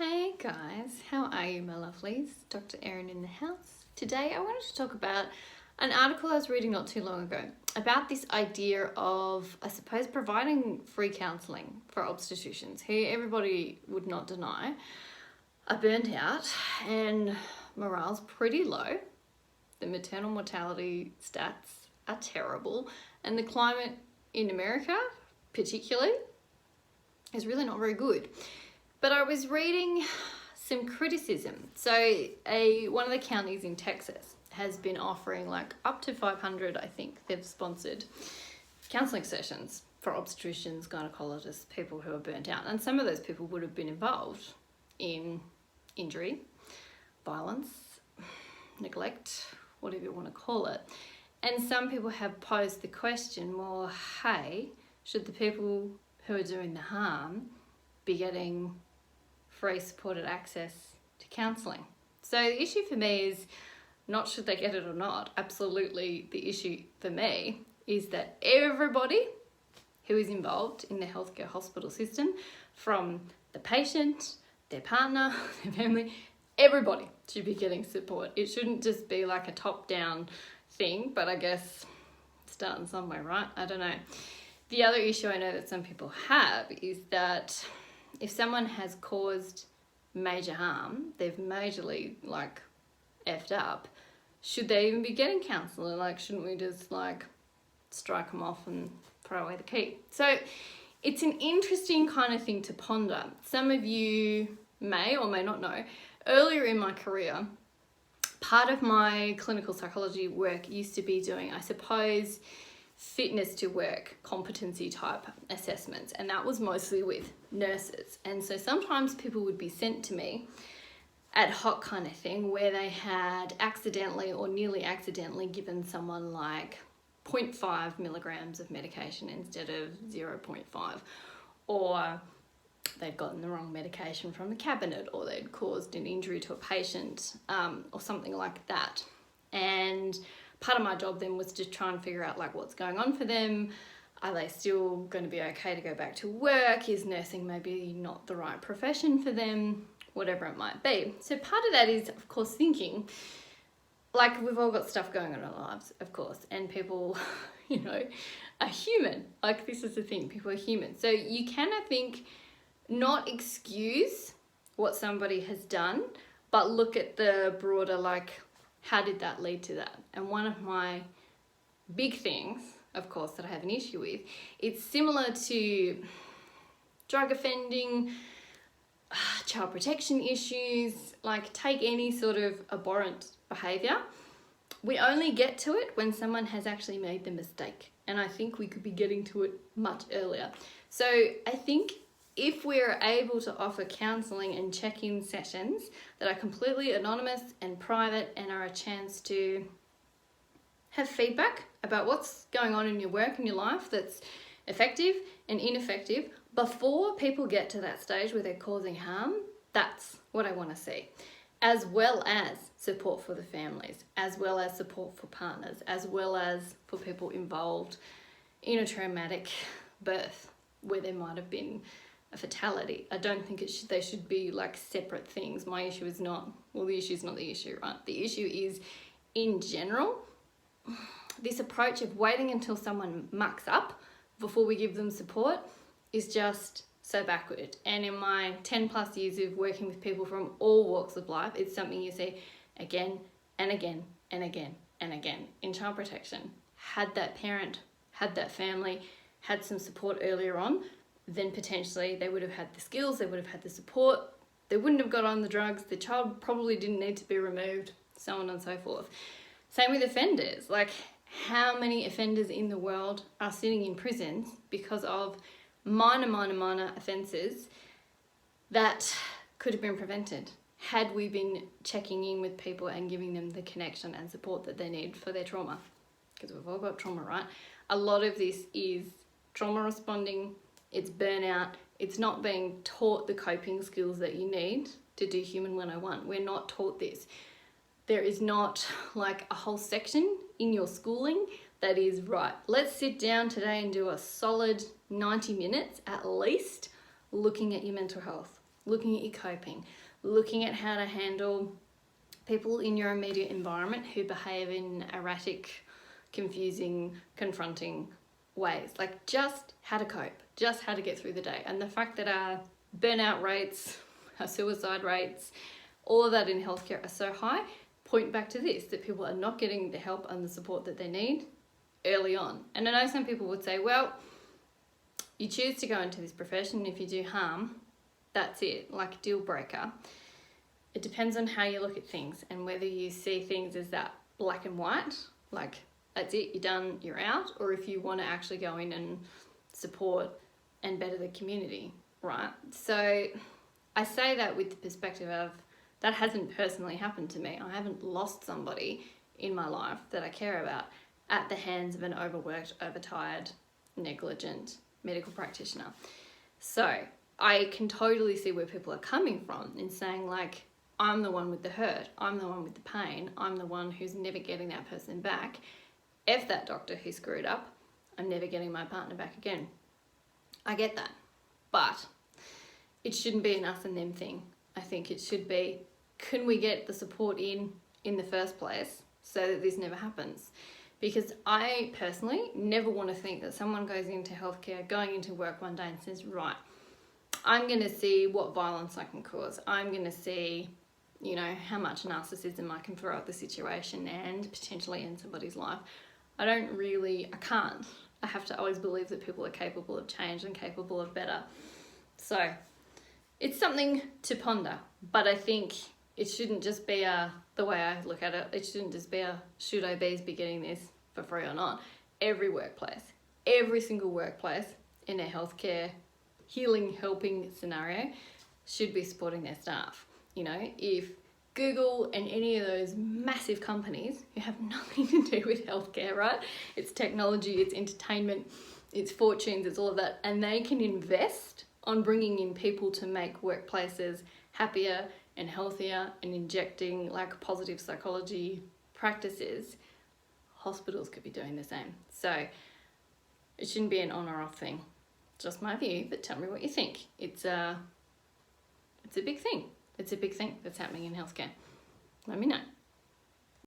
Hey guys, how are you, my lovelies? Dr. Erin in the house. Today I wanted to talk about an article I was reading not too long ago about this idea of, I suppose, providing free counselling for obstetricians who everybody would not deny are burnt out and morale's pretty low. The maternal mortality stats are terrible, and the climate in America, particularly, is really not very good. But I was reading some criticism. So one of the counties in Texas has been offering like up to 500, I think they've sponsored counselling sessions for obstetricians, gynecologists, people who are burnt out. And some of those people would have been involved in injury, violence, neglect, whatever you want to call it. And some people have posed the question, well, hey, should the people who are doing the harm be getting free supported access to counselling? So the issue for me is not should they get it or not. Absolutely, the issue for me is that everybody who is involved in the healthcare hospital system, from the patient, their partner, their family, everybody should be getting support. It shouldn't just be like a top-down thing, but I guess starting somewhere, right? I don't know. The other issue I know that some people have is that if someone has caused major harm, they've majorly like effed up, should they even be getting counselling? Like, shouldn't we just like strike them off and throw away the key? So it's an interesting kind of thing to ponder. Some of you may or may not know, earlier in my career, part of my clinical psychology work used to be doing, I suppose, fitness to work, competency type assessments, and that was mostly with nurses. And so sometimes people would be sent to me ad hoc kind of thing where they had accidentally or nearly accidentally given someone like 0.5 milligrams of medication instead of 0.5, or they'd gotten the wrong medication from the cabinet, or they'd caused an injury to a patient, or something like that. And part of my job then was to try and figure out like what's going on for them. Are they still going to be okay to go back to work? Is nursing maybe not the right profession for them? Whatever it might be. So part of that is, of course, thinking, like, we've all got stuff going on in our lives, of course, and people, are human. Like, this is the thing, people are human. So you can, I think, not excuse what somebody has done, but look at the broader, like, how did that lead to that? And one of my big things, of course, that I have an issue with, it's similar to drug offending, child protection issues, like take any sort of abhorrent behaviour. We only get to it when someone has actually made the mistake. And I think we could be getting to it much earlier. So I think if we're able to offer counselling and check-in sessions that are completely anonymous and private and are a chance to have feedback about what's going on in your work and your life that's effective and ineffective before people get to that stage where they're causing harm, that's what I want to see. As well as support for the families, as well as support for partners, as well as for people involved in a traumatic birth where there might have been a fatality. I don't think they should be like separate things. My issue is not, the issue is not the issue, right? The issue is, in general, this approach of waiting until someone mucks up before we give them support is just so backward. And in my 10 plus years of working with people from all walks of life, it's something you see again and again and again and again. In child protection, had that parent, had that family, had some support earlier on, then potentially they would have had the skills, they would have had the support, they wouldn't have got on the drugs, the child probably didn't need to be removed, so on and so forth. Same with offenders. Like, how many offenders in the world are sitting in prisons because of minor offences that could have been prevented had we been checking in with people and giving them the connection and support that they need for their trauma? Because we've all got trauma, right? A lot of this is trauma responding, it's burnout, it's not being taught the coping skills that you need to do Human 101. We're not taught this. There is not like a whole section in your schooling that is, right, let's sit down today and do a solid 90 minutes at least looking at your mental health. looking at your coping, looking at how to handle people in your immediate environment who behave in erratic, confusing, confronting ways. Like just how to cope, just how to get through the day. And the fact that our burnout rates, our suicide rates, all of that in healthcare are so high, point back to this, that people are not getting the help and the support that they need early on. And I know some people would say, well, you choose to go into this profession, and if you do harm, that's it, like a deal breaker. It depends on how you look at things and whether you see things as that black and white, like that's it, you're done, you're out, or if you want to actually go in and support and better the community, right? So I say that with the perspective of that hasn't personally happened to me. I haven't lost somebody in my life that I care about at the hands of an overworked, overtired, negligent medical practitioner. So I can totally see where people are coming from in saying, like, I'm the one with the hurt, I'm the one with the pain, I'm the one who's never getting that person back. F that doctor who screwed up, I'm never getting my partner back again. I get that, but it shouldn't be an us and them thing. I think it should be, can we get the support in the first place so that this never happens? Because I personally never want to think that someone goes into healthcare, going into work one day and says, right, I'm going to see what violence I can cause. I'm going to see, you know, how much narcissism I can throw at the situation and potentially end somebody's life. I can't. I have to always believe that people are capable of change and capable of better. So it's something to ponder, but I think it shouldn't just be the way I look at it, it shouldn't just be should OBs be getting this for free or not? Every workplace, every single workplace in a healthcare healing, helping scenario should be supporting their staff. You know, if Google and any of those massive companies who have nothing to do with healthcare, right? It's technology, it's entertainment, it's fortunes, it's all of that, and they can invest on bringing in people to make workplaces happier and healthier and injecting like positive psychology practices, hospitals could be doing the same. So it shouldn't be an on or off thing. Just my view, but tell me what you think. It's a big thing. It's a big thing that's happening in healthcare. Let me know.